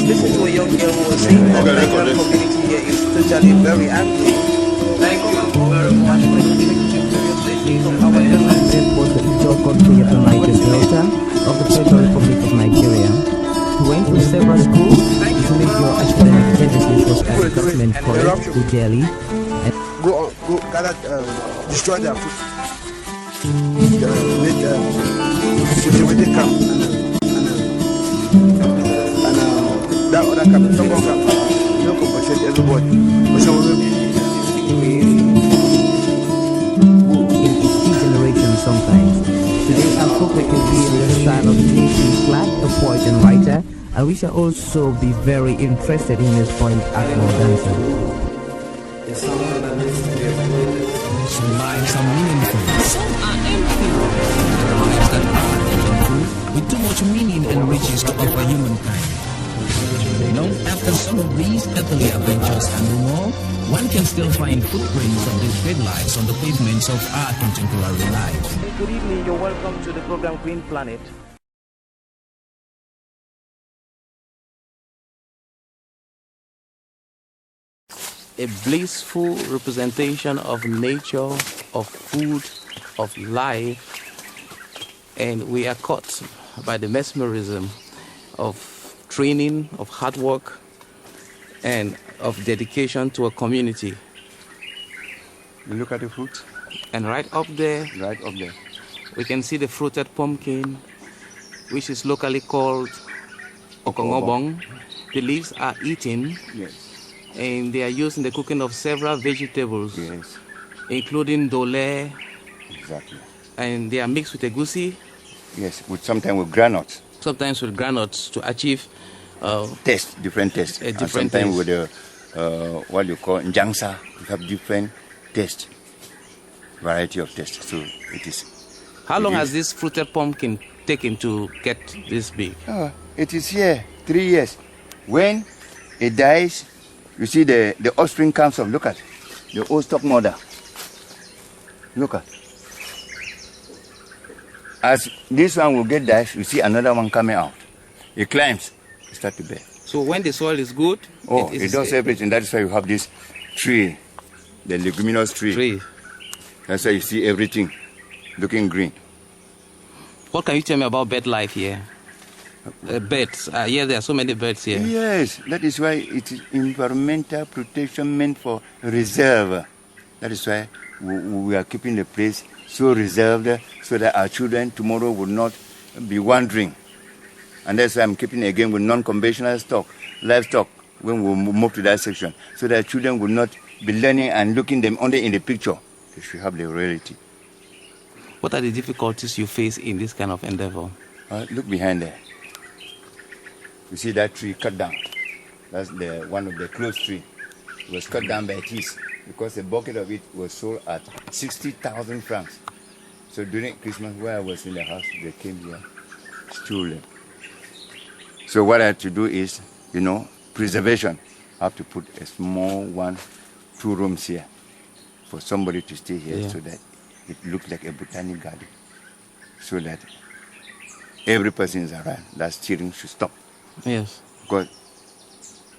listened to a young girl who was saying that the Nigerian community here is totally very angry. Thank you very much for listening to previously from our This was the Ijo country of the Niger Delta of the Federal Republic of Nigeria. He went to several schools. His major academic emphasis was at Government College, New Delhi. Go gather, destroy their food. Make security camp and that other camp, second camp. You don't compensate everybody. But some of them in each generation sometimes. Today I hope we can be in the style of J.C. Clark, a poet and writer, and we shall also be very interested in his point Agro dancer. Some lives are meaningful, some are empty. Lives that are meaningful, with too much meaning and riches to offer humankind. Long after some of these earthly adventures and more, one can still find footprints of these great lives on the pavements of our contemporary lives. Good evening, you're welcome to the program Green Planet. A blissful representation of nature, of food, of life, and we are caught by the mesmerism of training, of hard work, and of dedication to a community. You look at the fruit. And right up there, we can see the fruited pumpkin, which is locally called okongobong. The leaves are eaten. Yes. And they are used in the cooking of several vegetables, Yes. including dole. Exactly. And they are mixed with egusi. Yes, sometimes with granules. Sometimes with granules to achieve Different taste. A And different sometimes taste. with what you call njangsa, you have different taste, variety of taste. So it is. How long has this fruited pumpkin taken to get this big? It is here 3 years. When it dies, you see the offspring comes up. Look at the old stock mother. Look at. As this one will get died, you see another one coming out. It climbs, it starts to bear. So when the soil is good, it does everything. That is why you have this tree, the leguminous tree. That's why you see everything looking green. What can you tell me about bird life here? Birds. Yeah, there are so many birds here. Yes, that is why it is environmental protection meant for reserve. That is why we are keeping the place so reserved so that our children tomorrow will not be wandering. And that's why I'm keeping again with non-conventional livestock, when we move to that section, so that children will not be learning and looking them only in the picture. They should have the reality. What are the difficulties you face in this kind of endeavor? Look behind there. You see that tree cut down. That's one of the close tree. It was cut down by thieves because a bucket of it was sold at 60,000 francs. So during Christmas, where I was in the house, they came here, stole them. So what I had to do is, preservation. I have to put a small 1-2 rooms here for somebody to stay here so that it looks like a botanic garden. So that every person is around. That steering should stop. Yes. Because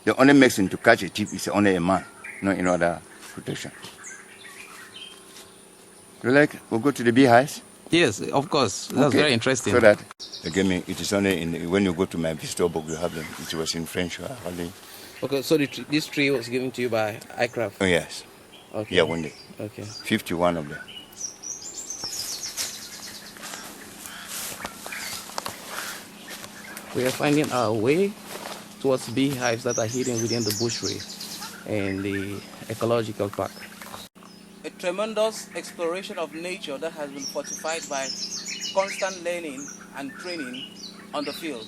the only medicine to catch a thief is only a man, no any other protection. We'll go to the beehives? Yes, of course. That's very interesting. So that, again, it is only when you go to my visitor book, you have them. It was in French. Okay, so this tree was given to you by iCraft? Oh, yes. Okay. Yeah, one day. Okay. 51 of them. We are finding our way towards beehives that are hidden within the bushry and the ecological park. A tremendous exploration of nature that has been fortified by constant learning and training on the field.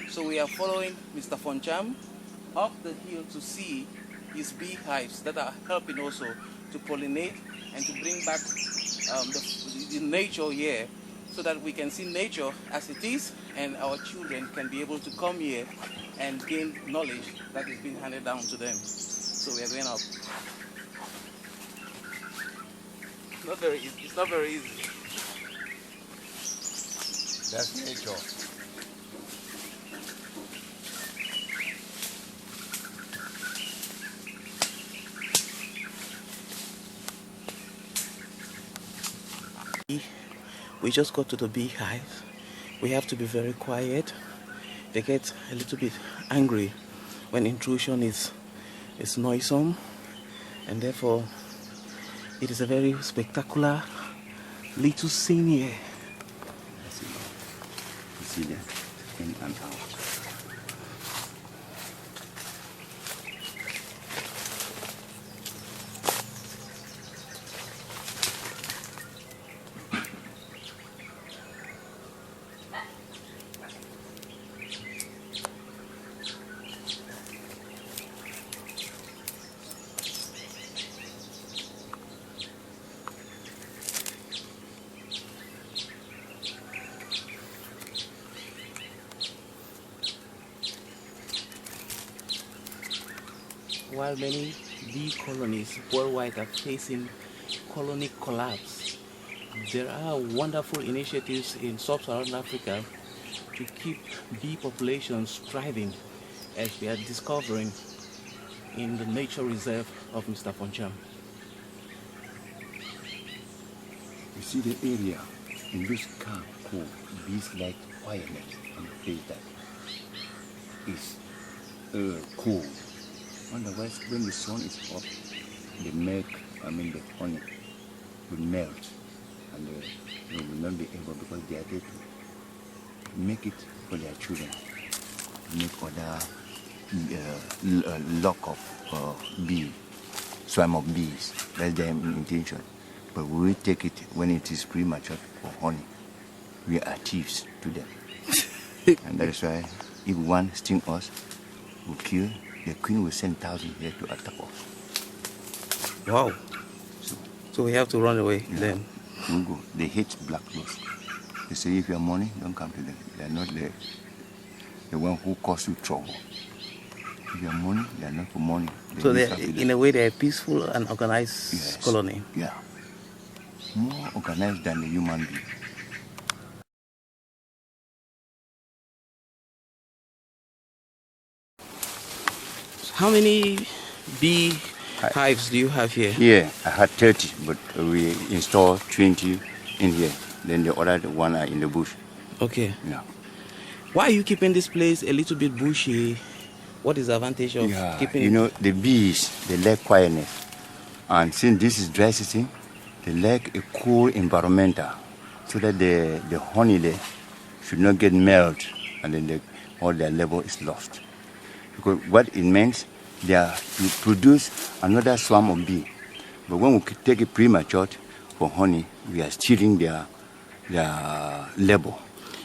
So we are following Mr. Foncham up the hill to see his beehives that are helping also to pollinate and to bring back the nature here, so that we can see nature as it is and our children can be able to come here and gain knowledge that is being handed down to them. So we are going up. It's not very easy. That's nature. We just got to the beehive. We have to be very quiet. They get a little bit angry when intrusion is noisome, and therefore it is a very spectacular little scene here. You see that? In and out. While many bee colonies worldwide are facing colony collapse, there are wonderful initiatives in sub-Saharan Africa to keep bee populations thriving, as we are discovering in the nature reserve of Mr. Foncham. You see the area in which calm, cool, bees like quietness and place that is cool. Otherwise, when the sun is up, the milk, the honey, will melt, and they will not be able, because they are there to make it for their children, make other lock of bee, swarm of bees. That's their intention. But we will take it when it is premature for honey. We are thieves to them. And that is why if one sting us, we kill. The queen will send thousands here to attack us. Wow. So we have to run away then. We go. They hate black clothes. They say if you have money, don't come to them. They are not the one who cause you trouble. If you have money, they are not for money. So in a way they are peaceful and organized colony. Yeah. More organized than the human being. How many bee hives do you have here? Here, I had 30, but we installed 20 in here. Then the other one are in the bush. Okay. Yeah. Why are you keeping this place a little bit bushy? What is the advantage of keeping it? You know, the bees, they like quietness. And since this is dry season, they like a cool environmental, so that the honey there should not get melted, and then all their level is lost. Because what it means, they are to produce another swarm of bee. But when we take it premature for honey, we are stealing their labor.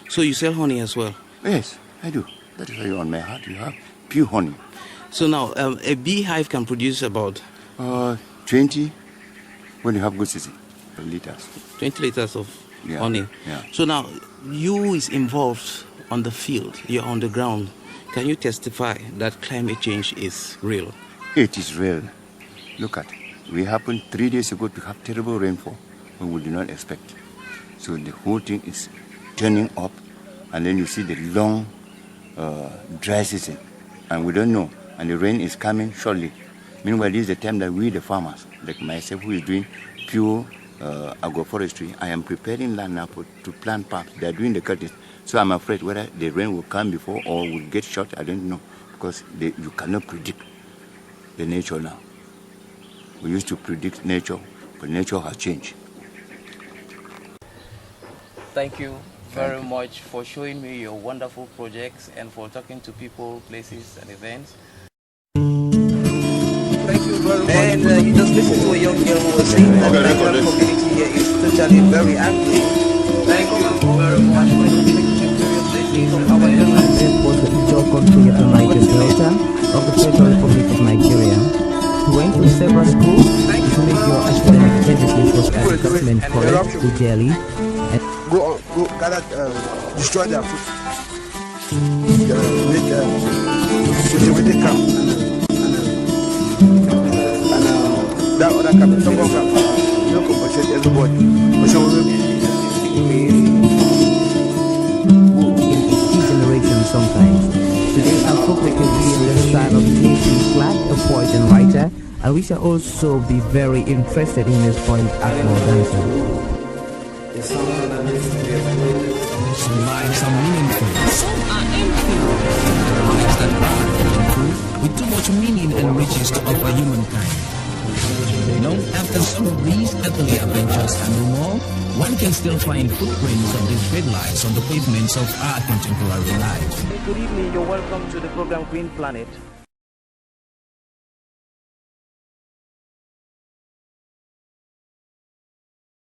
So you sell honey as well? Yes, I do. That is why on my heart you have pure honey. So now a beehive can produce about 20 when you have good season, liters. 20 liters of honey. Yeah. So now you is involved on the field. You're on the ground. Can you testify that climate change is real? It is real. Look at it. We happened 3 days ago to have terrible rainfall when we did not expect. So the whole thing is turning up, and then you see the long dry season, and we don't know, and the rain is coming shortly. Meanwhile, this is the time that we, the farmers, like myself, who is doing pure agroforestry, I am preparing land now to plant palms. They are doing the cuttings. So I'm afraid whether the rain will come before or will get short, I don't know, because you cannot predict the nature now. We used to predict nature, but nature has changed. Thank you very much for showing me your wonderful projects and for talking to people, places, and events. Thank you very much. And you just listen to a young girl who was saying that the Nigerian community here is totally very angry. Thank you very much for your Our journalist was the Ijo country of the Niger Delta of the Federal Republic of Nigeria. He went to several schools to make your academic education as a government college to Delhi. And Go gather, destroy their food. Make a camp. And that other camp, some more camp. You know, compensate everybody. generation sometimes. Today I hope we can be in the style of J.C. Clark, a poet and writer, and we shall also be very interested in his poem Agro Dancer. is something that needs to be explored. Some lives are meaningful, some are empty. Lives that are meaningful, with too much meaning and riches to offer humankind. After some of these earthly adventures and more, one can still find footprints of these great lives on the pavements of our contemporary life. Good evening, you're welcome to the program Green Planet.